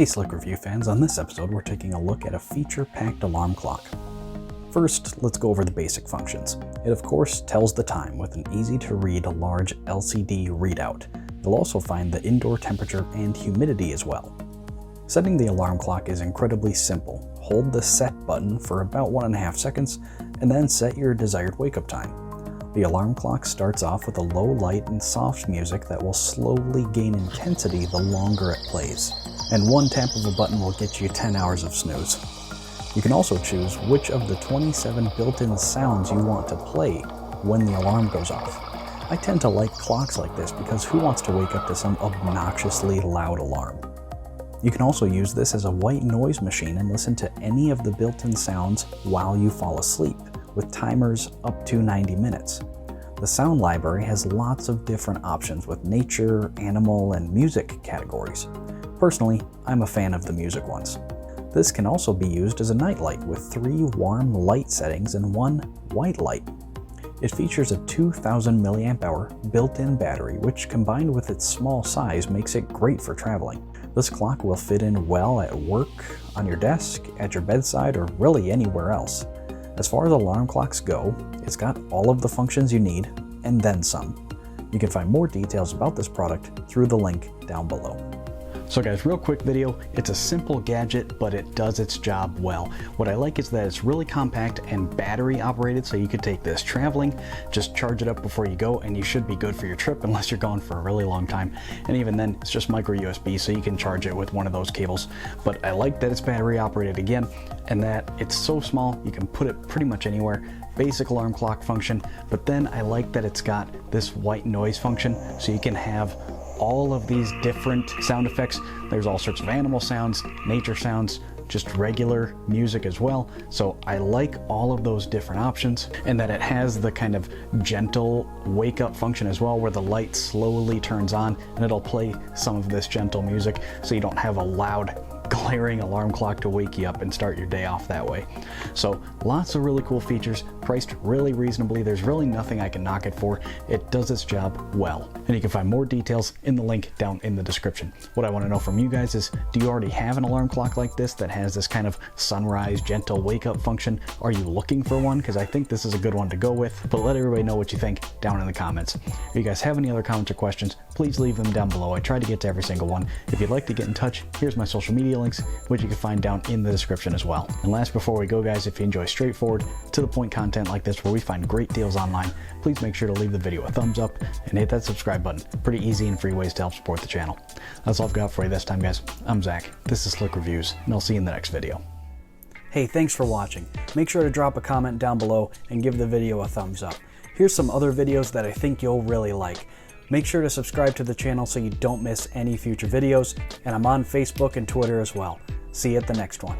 Slick Review fans, on this episode we're taking a look at a feature-packed alarm clock. First, let's go over the basic functions. It of course tells the time with an easy-to-read large LCD readout. You'll also find the indoor temperature and humidity as well. Setting the alarm clock is incredibly simple. Hold the set button for about 1.5 seconds and then set your desired wake-up time. The alarm clock starts off with a low light and soft music that will slowly gain intensity the longer it plays. And one tap of a button will get you 10 hours of snooze. You can also choose which of the 27 built-in sounds you want to play when the alarm goes off. I tend to like clocks like this because who wants to wake up to some obnoxiously loud alarm? You can also use this as a white noise machine and listen to any of the built-in sounds while you fall asleep, with timers up to 90 minutes. The sound library has lots of different options with nature, animal, and music categories. Personally, I'm a fan of the music ones. This can also be used as a nightlight with 3 warm light settings and 1 white light. It features a 2000 mAh built-in battery, which combined with its small size makes it great for traveling. This clock will fit in well at work, on your desk, at your bedside, or really anywhere else. As far as alarm clocks go, it's got all of the functions you need, and then some. You can find more details about this product through the link down below. So guys, real quick video, it's a simple gadget, but it does its job well. What I like is that it's really compact and battery operated, so you could take this traveling, just charge it up before you go, and you should be good for your trip unless you're gone for a really long time. And even then, it's just micro USB, so you can charge it with one of those cables. But I like that it's battery operated again, and that it's so small, you can put it pretty much anywhere. Basic alarm clock function, but then I like that it's got this white noise function, so you can have all of these different sound effects. There's all sorts of animal sounds, nature sounds, just regular music as well. So I like all of those different options, and that it has the kind of gentle wake up function as well, where the light slowly turns on and it'll play some of this gentle music, so you don't have a loud glaring alarm clock to wake you up and start your day off that way. So lots of really cool features, priced really reasonably. There's really nothing I can knock it for. It does its job well. And you can find more details in the link down in the description. What I want to know from you guys is, do you already have an alarm clock like this that has this kind of sunrise, gentle wake up function? Are you looking for one? Because I think this is a good one to go with, but let everybody know what you think down in the comments. If you guys have any other comments or questions, please leave them down below. I try to get to every single one. If you'd like to get in touch, here's my social media links, which you can find down in the description as well. And last, before we go guys, if you enjoy straightforward, to the point content like this where we find great deals online, please make sure to leave the video a thumbs up and hit that subscribe button. Pretty easy and free ways to help support the channel. That's all I've got for you this time guys. I'm Zach, this is Slick Reviews, and I'll see you in the next video. Hey, thanks for watching. Make sure to drop a comment down below and give the video a thumbs up. Here's some other videos that I think you'll really like. Make sure to subscribe to the channel so you don't miss any future videos, and I'm on Facebook and Twitter as well. See you at the next one.